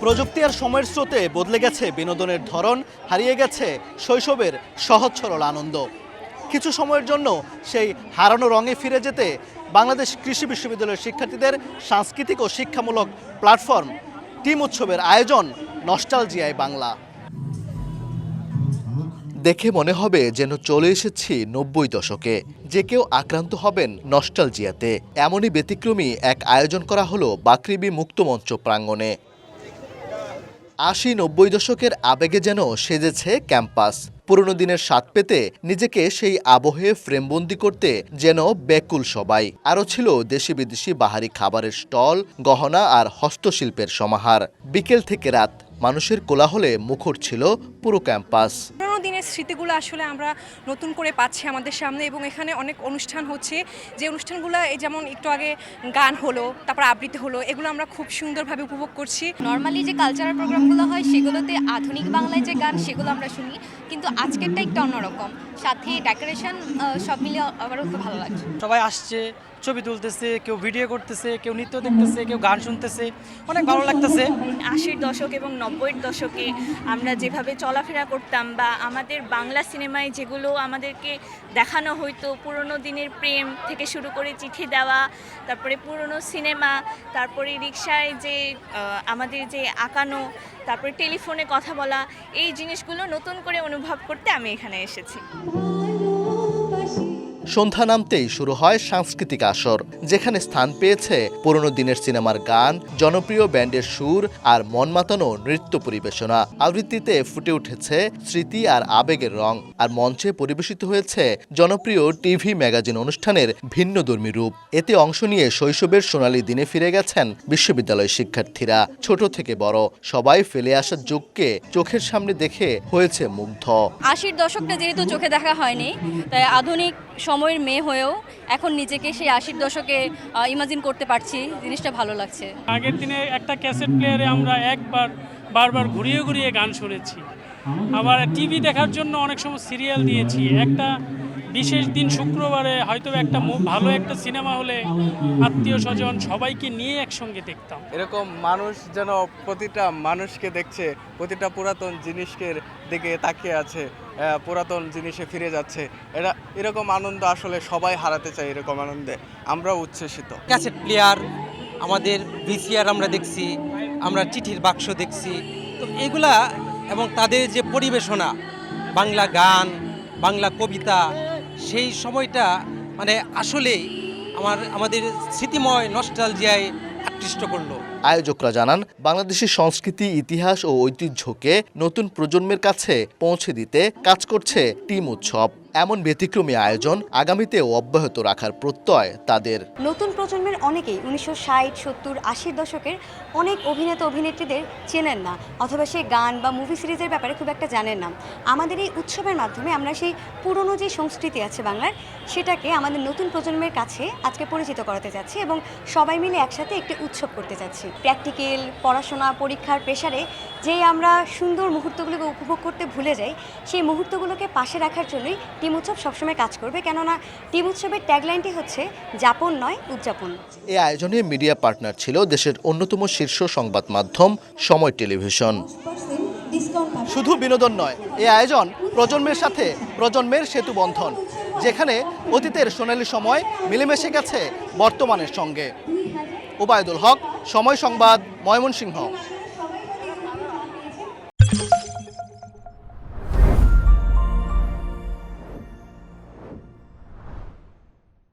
প্রযুক্তি আর সময়ের স্রোতে বদলে গেছে বিনোদনের ধরন, হারিয়ে গেছে শৈশবের সহজ সরল আনন্দ। কিছু সময়ের জন্য সেই হারানো রঙে ফিরে যেতে বাংলাদেশ কৃষি বিশ্ববিদ্যালয়ের শিক্ষার্থীদের সাংস্কৃতিক ও শিক্ষামূলক প্ল্যাটফর্ম টিম উৎসবের আয়োজন নস্টালজিয়ায় বাংলা। দেখে মনে হবে যেন চলে এসেছি ৯০ দশকে। যে কেউ আক্রান্ত হবেন নস্টালজিয়াতে। এমনই ব্যতিক্রমী এক আয়োজন করা হলো বাকৃবি মুক্তমঞ্চ প্রাঙ্গণে। ৮০-৯০ দশকের আবেগে যেন সেজেছে ক্যাম্পাস। পুরনো দিনের স্বাদ পেতে নিজেকে সেই আবহে ফ্রেমবন্দি করতে যেন ব্যাকুল সবাই। আরও ছিল দেশি বিদেশি বাহারি খাবারের স্টল, গহনা আর হস্তশিল্পের সমাহার। বিকেল থেকে রাত মানুষের কোলাহলে মুখর ছিল পুরো ক্যাম্পাস। পুরোনো দিনের স্মৃতিগুলো আসলে আমরা নতুন করে পাচ্ছি আমাদের সামনে, এবং এখানে অনেক অনুষ্ঠান হচ্ছে। যে অনুষ্ঠানগুলো এই যেমন একটু আগে গান হলো, তারপর আবৃত্তি হলো, এগুলো আমরা খুব সুন্দরভাবে উপভোগ করছি। নর্মালি যে কালচারাল প্রোগ্রামগুলো হয় সেগুলোতে আধুনিক বাংলায় যে গান সেগুলো আমরা শুনি, কিন্তু আজকেরটা একটু অন্যরকম। সাথে ডেকোরেশন সব মিলিয়ে আমারও খুব ভালো লাগছে। সবাই আসছে, ছবি তুলতেছে, কেউ ভিডিও করতেছে, কেউ নৃত্য দেখতেছে, কেউ গান শুনতেছে, অনেক ভালো লাগতেছে। ৮০ দশক এবং ৯০ দশকে আমরা যেভাবে চলাফেরা করতাম বা আমাদের বাংলা সিনেমায় যেগুলো আমাদেরকে দেখানো হইতো, পুরনো দিনের প্রেম থেকে শুরু করে চিঠি দেওয়া, তারপরে পুরনো সিনেমা, তারপরে রিকশায় যে আমাদের যে আঁকানো, তারপরে টেলিফোনে কথা বলা, এই জিনিসগুলো নতুন করে অনুভব করতে আমি এখানে এসেছি। সন্ধ্যা নামতেই শুরু হয় সাংস্কৃতিক আসর, যেখানে স্থান পেয়েছে পুরনো দিনের সিনেমার গান, জনপ্রিয় ব্যান্ডের সুর আর মন মাতানো নৃত্য পরিবেশনা। আবৃত্তিতে ফুটে উঠেছে স্মৃতি আর আবেগের রং, আর মঞ্চে পরিবেশিত হয়েছে জনপ্রিয় টিভি ম্যাগাজিন অনুষ্ঠানের ভিন্নধর্মী রূপ। এতে অংশ নিয়ে শৈশবের সোনালী দিনে ফিরে গেছেন বিশ্ববিদ্যালয়ের শিক্ষার্থীরা। ছোট থেকে বড় সবাই ফেলে আসা যুগকে চোখের সামনে দেখে হয়েছে মুগ্ধ। ৮০ দশকটা যেহেতু চোখে দেখা হয়নি, তাই আধুনিক সময়ের মেয়ে হয়েও এখন নিজেকে সেই ৮০ দশকে ইমাজিন করতে পারছি। জিনিসটা ভালো লাগছে। আগের দিনে একটা ক্যাসেট প্লেয়ারে আমরা বারবার ঘুরিয়ে ঘুরিয়ে গান শুনেছি। আবার টিভি দেখার জন্য অনেক সময় সিরিয়াল দিয়েছি। একটা বিশেষ দিন শুক্রবারে হয়তো একটা ভালো একটা সিনেমা হলে আত্মীয় স্বজন সবাইকে নিয়ে একসঙ্গে দেখতাম। এরকম মানুষ যেন প্রতিটা মানুষকে দেখছে, প্রতিটা পুরাতন জিনিসকে দিকে তাকিয়ে আছে, পুরাতন জিনিসে ফিরে যাচ্ছে। এরকম আনন্দ আসলে সবাই হারাতে চায়। এরকম আনন্দে আমরাও উচ্ছ্বসিত। ক্যাসেট প্লেয়ার, আমাদের ভিসিআর আমরা দেখছি, আমরা চিঠির বাক্স দেখছি, তো এগুলা এবং তাদের যে পরিবেশনা, বাংলা গান, বাংলা কবিতা, সেই সময়টা মানে আসলেই আমাদের স্মৃতিময় নস্টালজিয়ায় আকৃষ্ট করলো। আয়োজকরা জানান, বাংলাদেশের সংস্কৃতি, ইতিহাস ও ঐতিহ্যকে নতুন প্রজন্মের কাছে পৌঁছে দিতে কাজ করছে টিম উৎসব। এমন ব্যতিক্রমী আয়োজন আগামীতেও অব্যাহত রাখার প্রত্যয় তাদের। নতুন প্রজন্মের অনেকেই ১৯৬০, ৭০, ৮০ দশকের অনেক অভিনেতা অভিনেত্রীদের চেনেন না, অথবা সেই গান বা মুভি সিরিজের ব্যাপারে খুব একটা জানেন না। আমাদের এই উৎসবের মাধ্যমে আমরা সেই পুরনো যে সংস্কৃতি আছে বাংলার, সেটাকে আমাদের নতুন প্রজন্মের কাছে আজকে পরিচিত করাতে যাচ্ছি, এবং সবাই মিলে একসাথে একটি উৎসব করতে যাচ্ছি। প্র্যাকটিক্যাল পড়াশোনা, পরীক্ষার প্রেশারে যেই আমরা সুন্দর মুহূর্তগুলোকে উপভোগ করতে ভুলে যাই, সেই মুহূর্তগুলোকে পাশে রাখার জন্যই টিম উৎসব সবসময় কাজ করবে। কেননা টিম উৎসবের ট্যাগলাইনটি হচ্ছে যাপন নয় উদযাপন। এই আয়োজনে মিডিয়া পার্টনার ছিল দেশের অন্যতম শীর্ষ সংবাদ মাধ্যম সময় টেলিভিশন। শুধু বিনোদন নয়, এই আয়োজন প্রজন্মের সাথে প্রজন্মের সেতু বন্ধন, যেখানে অতীতের সোনালী সময় মিলেমিশে গেছে বর্তমানের সঙ্গে। ওবায়দুল হক, সময় সংবাদ, ময়মনসিংহ।